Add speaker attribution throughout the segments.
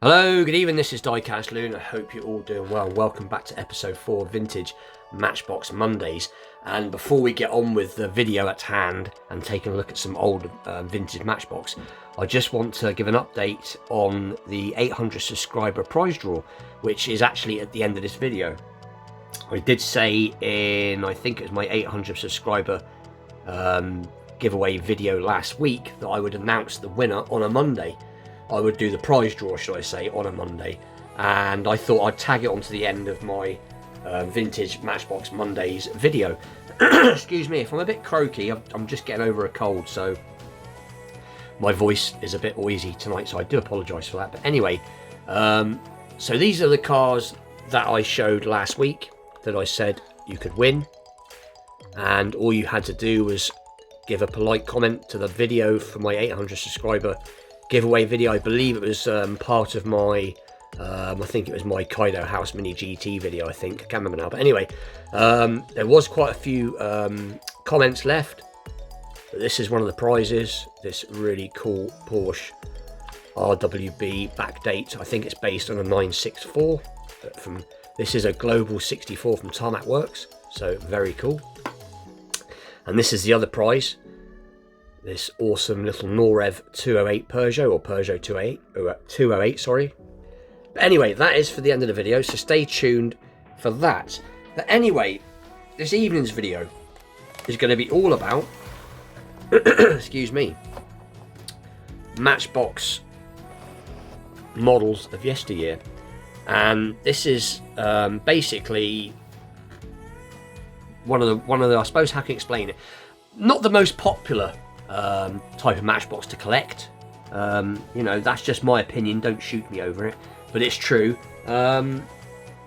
Speaker 1: Hello, good evening, this is Diecast Loon. I hope you're all doing well. Welcome back to episode 4 of Vintage Matchbox Mondays. And before we get on with the video at hand and taking a look at some old vintage Matchbox, I just want to give an update on the 800 subscriber prize draw, which is actually at the end of this video. I did say in, I think it was my 800 subscriber giveaway video last week, that I would announce the winner on a Monday. I would do the prize draw, should I say, on a Monday, and I thought I'd tag it onto the end of my Vintage Matchbox Mondays video. Excuse me if I'm a bit croaky, I'm just getting over a cold, so my voice is a bit wheezy tonight, so I do apologise for that. But anyway, so these are the cars that I showed last week that I said you could win, and all you had to do was give a polite comment to the video for my 800 subscriber giveaway video. I believe it was part of my I think it was my Kaido House Mini GT video, I think. I can't remember now, but anyway, there was quite a few comments left. But this is one of the prizes, this really cool Porsche RWB backdate. I think it's based on a 964, but this is a Global 64 from Tarmac Works, so very cool. And this is the other prize, this awesome little Norev 208 Peugeot, or Peugeot 208, sorry. But anyway, that is for the end of the video, so stay tuned for that. But anyway, this evening's video is going to be all about, excuse me, Matchbox models of yesteryear. And this is basically one of the, I suppose, how can I explain it? Not the most popular type of Matchbox to collect. You know, that's just my opinion, don't shoot me over it, but it's true. I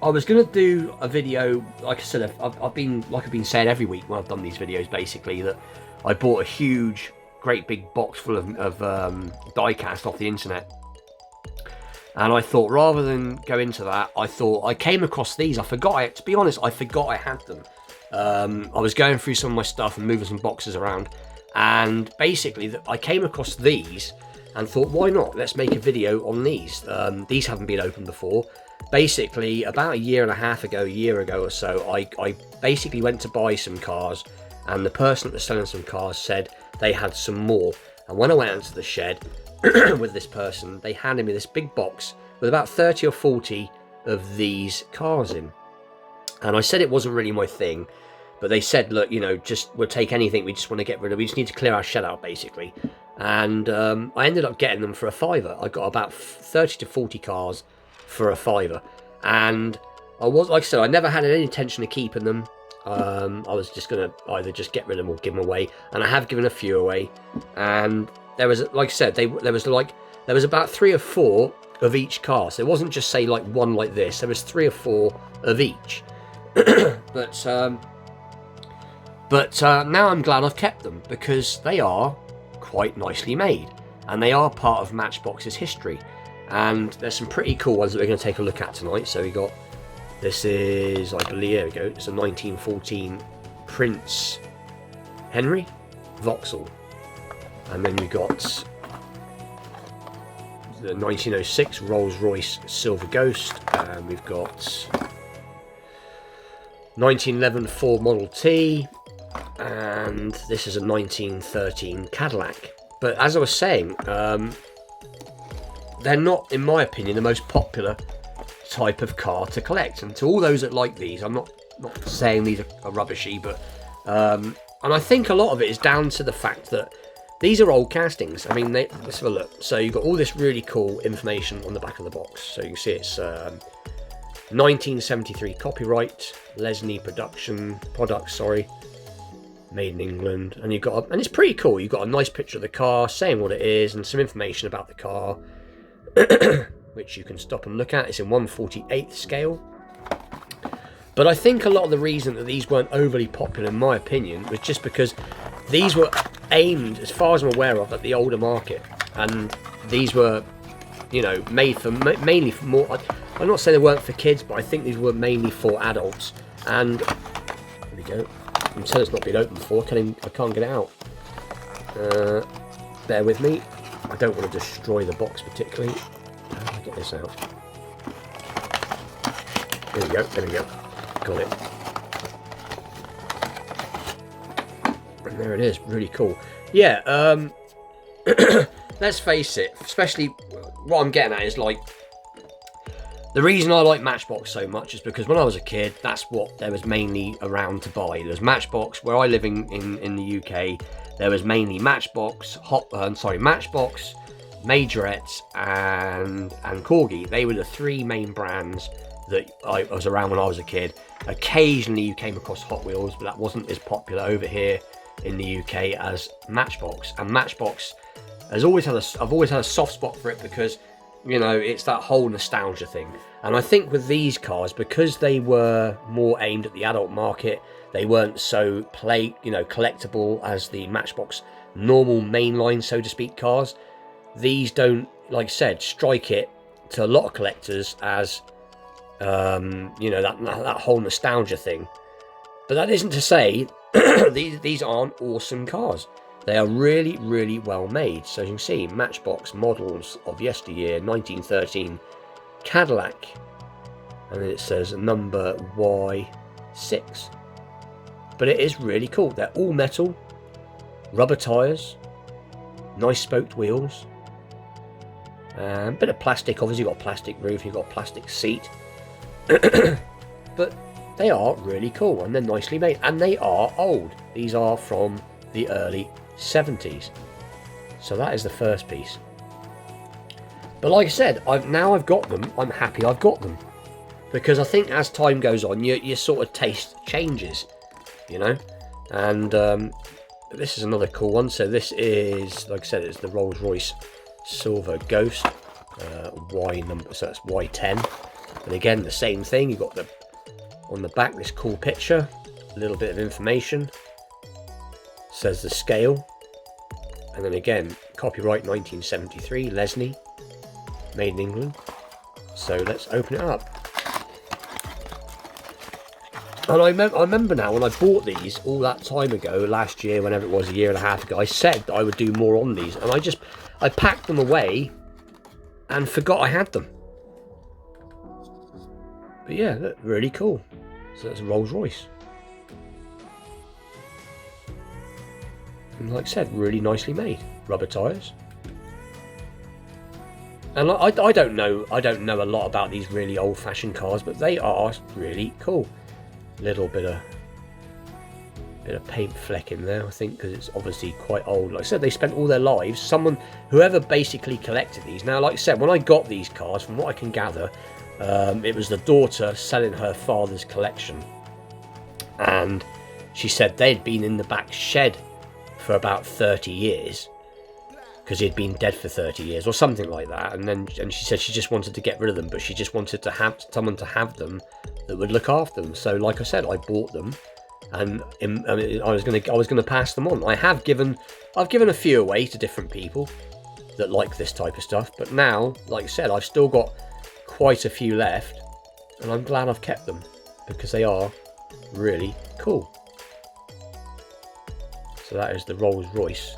Speaker 1: was going to do a video, like I said, I've been saying every week when I've done these videos, basically, that I bought a huge, great big box full of diecast off the internet. And I thought, rather than go into that, I came across these. To be honest, I forgot I had them. I was going through some of my stuff and moving some boxes around, and basically I came across these and thought, why not? Let's make a video on these. These haven't been opened before. Basically, about a year ago or so, I basically went to buy some cars, and the person that was selling some cars said they had some more. And when I went into the shed with this person, they handed me this big box with about 30 or 40 of these cars in. And I said it wasn't really my thing, but they said, look, you know, we'll take anything, we just want to get rid of, we just need to clear our shed out, basically. And I ended up getting them for a £5. I got about 30 to 40 cars for a £5. And like I said, I never had any intention of keeping them. I was just going to either just get rid of them or give them away. And I have given a few away. And there was, like I said, there was about 3 or 4 of each car. So it wasn't just, say, like one like this. There was 3 or 4 of each. But now I'm glad I've kept them, because they are quite nicely made, and they are part of Matchbox's history. And there's some pretty cool ones that we're going to take a look at tonight. So we got, this is, I believe, there we go, it's a 1914 Prince Henry Vauxhall. And then we got the 1906 Rolls-Royce Silver Ghost, and we've got 1911 Ford Model T, and this is a 1913 Cadillac. But as I was saying, they're not, in my opinion, the most popular type of car to collect. And to all those that like these, I'm not saying these are rubbishy, but and I think a lot of it is down to the fact that these are old castings. I mean, let's have a look. So you've got all this really cool information on the back of the box. So you can see it's 1973 copyright, Lesney products, made in England. And and it's pretty cool. You've got a nice picture of the car, saying what it is, and some information about the car, which you can stop and look at. It's in 1/48th scale. But I think a lot of the reason that these weren't overly popular, in my opinion, was just because these were aimed, as far as I'm aware of, at the older market. And these were, you know, made for mainly for more. I'm not saying they weren't for kids, but I think these were mainly for adults. And there we go. I'm saying it's not been opened before. I can't get it out. Bear with me. I don't want to destroy the box particularly. get this out. There we go, there we go. Got it. And there it is, really cool. Yeah, let's face it, especially what I'm getting at is like, the reason I like Matchbox so much is because when I was a kid, that's what there was mainly around to buy. There's Matchbox, where I live in the UK, there was mainly Matchbox, Matchbox, Majorettes, and Corgi. They were the three main brands that I was around when I was a kid. Occasionally you came across Hot Wheels, but that wasn't as popular over here in the UK as Matchbox. And Matchbox I've always had a soft spot for it because, you know, it's that whole nostalgia thing. And I think with these cars, because they were more aimed at the adult market, they weren't so collectible as the Matchbox normal mainline, so to speak, cars. These don't, like I said, strike it to a lot of collectors as, that whole nostalgia thing. But that isn't to say these aren't awesome cars. They are really, really well made. So as you can see, Matchbox models of yesteryear, 1913 Cadillac. And then it says number Y6. But it is really cool. They're all metal, rubber tyres, nice spoked wheels. Bit of plastic, obviously you've got a plastic roof, you've got a plastic seat. But they are really cool and they're nicely made. And they are old. These are from the early 70s. So that is the first piece. But like I said, now I've got them, I'm happy I've got them. Because I think as time goes on, your sort of taste changes, you know. And this is another cool one. So this is, like I said, it's the Rolls-Royce Silver Ghost Y number, so that's Y10. And again, the same thing. You've got on the back this cool picture, a little bit of information. Says the scale, and then again, copyright 1973, Lesney, made in England. So let's open it up. And I remember now when I bought these all that time ago, last year, whenever it was, a year and a half ago, I said that I would do more on these, and I packed them away and forgot I had them. But yeah, look, really cool. So that's a Rolls Royce. And like I said, really nicely made. Rubber tyres. And I don't know a lot about these really old-fashioned cars, but they are really cool. Little bit of paint fleck in there, I think, because it's obviously quite old. Like I said, they spent all their lives. Whoever basically collected these. Now, like I said, when I got these cars, from what I can gather, it was the daughter selling her father's collection, and she said they'd been in the back shed for about 30 years because he'd been dead for 30 years or something like that, and she said she just wanted to get rid of them, but she just wanted to have someone to have them that would look after them. So like I said, I bought them, and I was gonna pass them on. I've given a few away to different people that like this type of stuff, but now, like I said, I've still got quite a few left, and I'm glad I've kept them because they are really cool. So that is the Rolls-Royce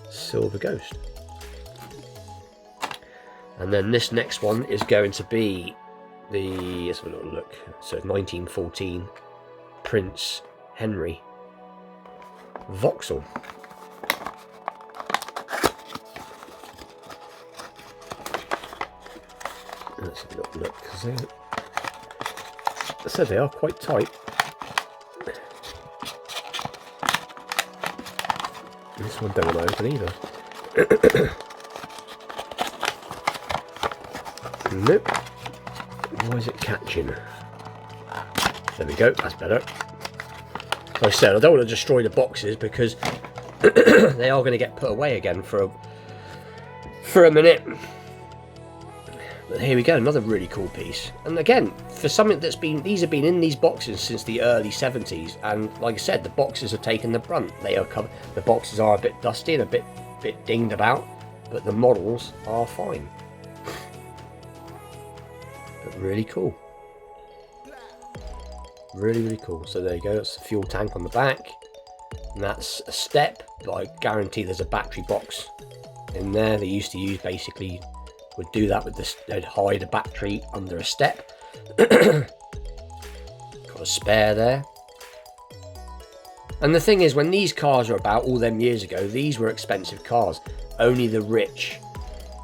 Speaker 1: Silver Ghost. And then this next one is going to be let's have a little look. So 1914 Prince Henry Vauxhall. Let's have a little look, because I said they are quite tight. This one don't want to open either. Nope. Why is it catching? There we go, that's better. Like I said, I don't want to destroy the boxes because they are going to get put away again for a minute. But here we go, another really cool piece. And again, for something these have been in these boxes since the early 70s, and like I said, the boxes have taken the brunt. They are covered. The boxes are a bit dusty and a bit dinged about, but the models are fine. But really cool. Really, really cool. So there you go, that's the fuel tank on the back. And that's a step, but I guarantee there's a battery box in there. They used to use basically would do that with this. They'd hide a battery under a step. Got a spare there. And the thing is, when these cars were about all them years ago, these were expensive cars. Only the rich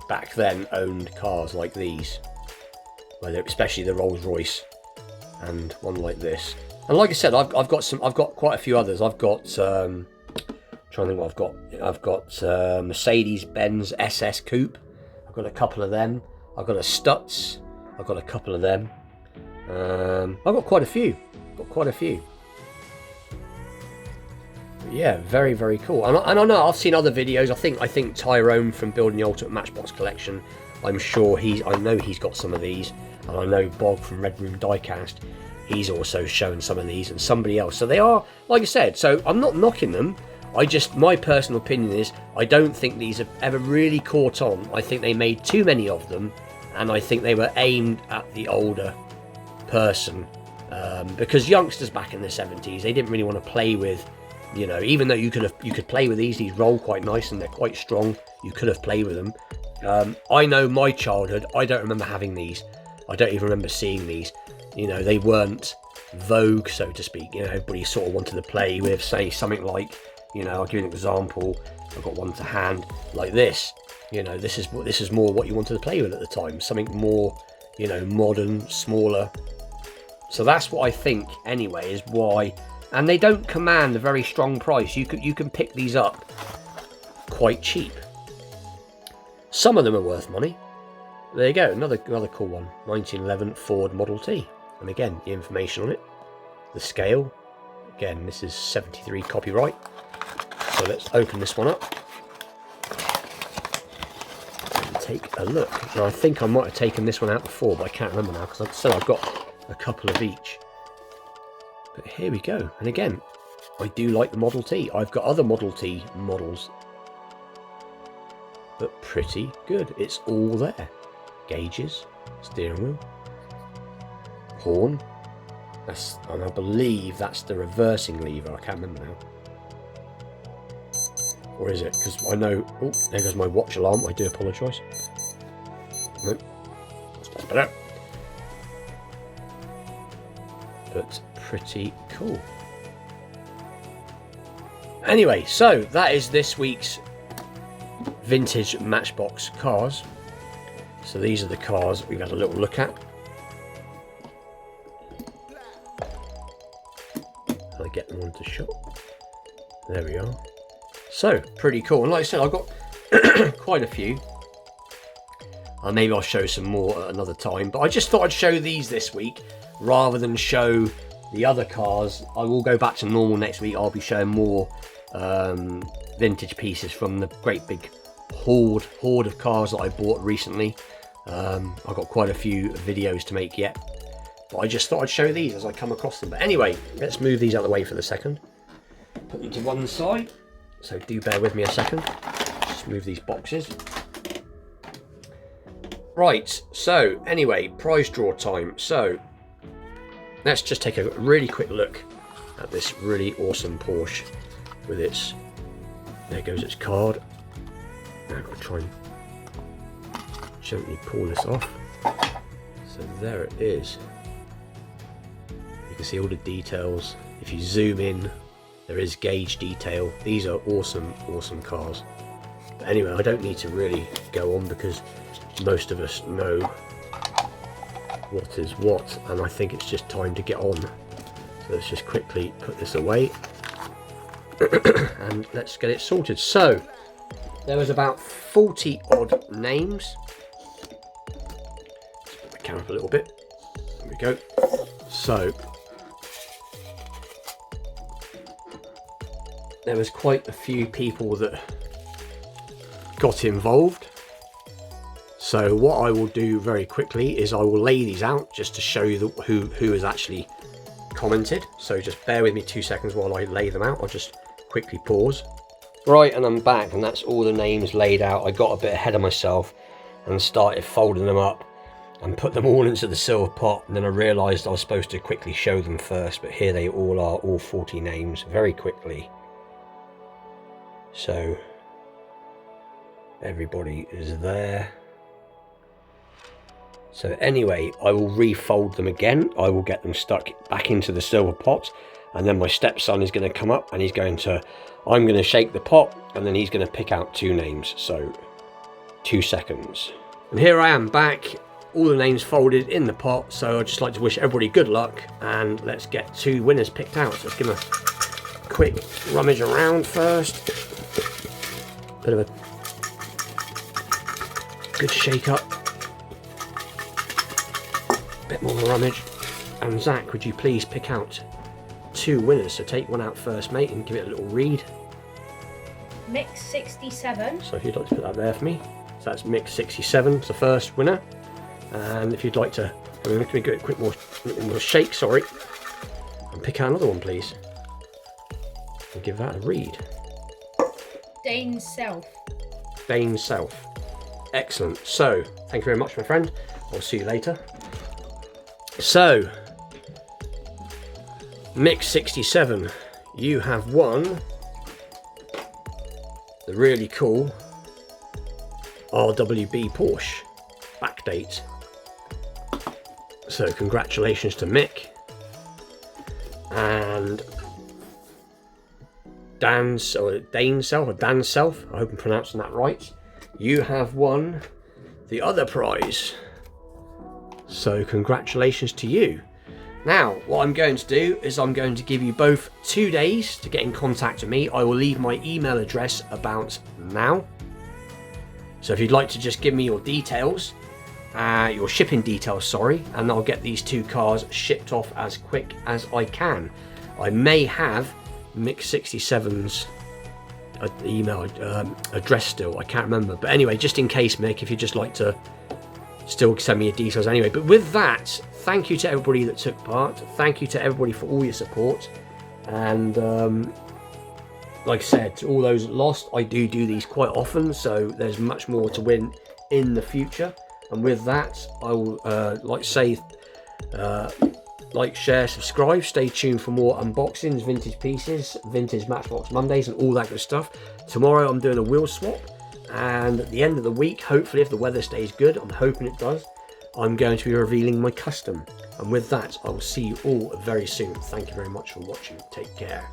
Speaker 1: back then owned cars like these, especially the Rolls Royce and one like this. And like I said, I've got quite a few others. I've got trying to think what I've got. I've got Mercedes-Benz SS Coupe. I've got a couple of them. I've got a Stutz. I've got a couple of them. I've got quite a few. Yeah, very, very cool. And I know I've seen other videos. I think Tyrone from Building the Ultimate Matchbox Collection, I know he's got some of these. And I know Bob from Red Room Diecast, he's also shown some of these, and somebody else. So they are, like I said, so I'm not knocking them. My personal opinion is, I don't think these have ever really caught on. I think they made too many of them, and I think they were aimed at the older person. Because youngsters back in the 70s, they didn't really want to play with, even though you could play with these roll quite nice and they're quite strong, you could have played with them. I know my childhood, I don't remember having these. I don't even remember seeing these. They weren't vogue, so to speak. Everybody sort of wanted to play with, say, something like, I'll give you an example. I've got one to hand like this. This is more what you wanted to play with at the time. Something more, modern, smaller. So that's what I think, anyway, is why. And they don't command a very strong price. You can pick these up quite cheap. Some of them are worth money. There you go, another cool one. 1911 Ford Model T. And again, the information on it, the scale. Again, this is 73 copyright. So let's open this one up and take a look. Now, I think I might have taken this one out before, but I can't remember now, because like I said, I've got a couple of each. But here we go. And again, I do like the Model T. I've got other Model T models, but pretty good. It's all there. Gauges, steering wheel, horn. And I believe that's the reversing lever. I can't remember now. Or is it? Because I know... Oh, there goes my watch alarm. I do apologise. Nope. That's better. But pretty cool. Anyway, so that is this week's vintage Matchbox cars. So these are the cars we've had a little look at. I get them onto shot. There we are. So, pretty cool. And like I said, I've got quite a few. Maybe I'll show some more at another time. But I just thought I'd show these this week rather than show the other cars. I will go back to normal next week. I'll be showing more vintage pieces from the great big hoard of cars that I bought recently. I've got quite a few videos to make yet. But I just thought I'd show these as I come across them. But anyway, let's move these out of the way for the second. Put them to one side. So do bear with me a second. Just move these boxes. Right, so anyway, prize draw time. So let's just take a really quick look at this really awesome Porsche with its... There goes its card. Now I've got to try and gently pull this off. So there it is. You can see all the details. If you zoom in, there is gauge detail. These are awesome cars. But anyway, I don't need to really go on because most of us know what is what, and I think it's just time to get on. So let's just quickly put this away and let's get it sorted. So there was about 40 odd names. Let's put the camera up a little bit. There we go. So there was quite a few people that got involved. So what I will do very quickly is I will lay these out just to show you who has actually commented. So just bear with me 2 seconds while I lay them out. I'll just quickly pause. Right, and I'm back, and that's all the names laid out. I got a bit ahead of myself and started folding them up and put them all into the silver pot, and then I realised I was supposed to quickly show them first, but here they all are, all 40 names, very quickly. So everybody is there. So anyway, I will refold them again. I will get them stuck back into the silver pot, and then my stepson is going to come up and I'm going to shake the pot, and then he's going to pick out 2 names. So 2 seconds. And here I am back, all the names folded in the pot. So I'd just like to wish everybody good luck, and let's get 2 winners picked out. So let's give them a quick rummage around first. Bit of a good shake up. Bit more rummage. And Zach, would you please pick out 2 winners? So take one out first, mate, and give it a little read.
Speaker 2: Mix 67.
Speaker 1: So if you'd like to put that there for me. So that's Mix 67, it's the first winner. And if you'd like to, let me give it a quick more shake, sorry. And pick out another one, please. And give that a read.
Speaker 2: Dane Self.
Speaker 1: Dane Self. Excellent. So, thank you very much, my friend. I'll see you later. So, Mix 67, you have won the really cool RWB Porsche backdate. So congratulations to Mick. And Dane Self, I hope I'm pronouncing that right. You have won the other prize. So congratulations to you. Now, what I'm going to do is I'm going to give you both 2 days to get in contact with me. I will leave my email address about now. So if you'd like to just give me your details, your shipping details, sorry, and I'll get these 2 cars shipped off as quick as I can. I may have Mix 67's email address still, I can't remember. But anyway, just in case, Mick, if you'd just like to still send me your details anyway. But with that, thank you to everybody that took part. Thank you to everybody for all your support. And like I said, to all those that lost, I do these quite often, so there's much more to win in the future. And with that, I will like, share, subscribe, stay tuned for more unboxings, vintage pieces, vintage Matchbox Mondays, and all that good stuff. Tomorrow I'm doing a wheel swap, and at the end of the week, hopefully, if the weather stays good, I'm hoping it does, I'm going to be revealing my custom. And with that, I will see you all very soon. Thank you very much for watching. Take care.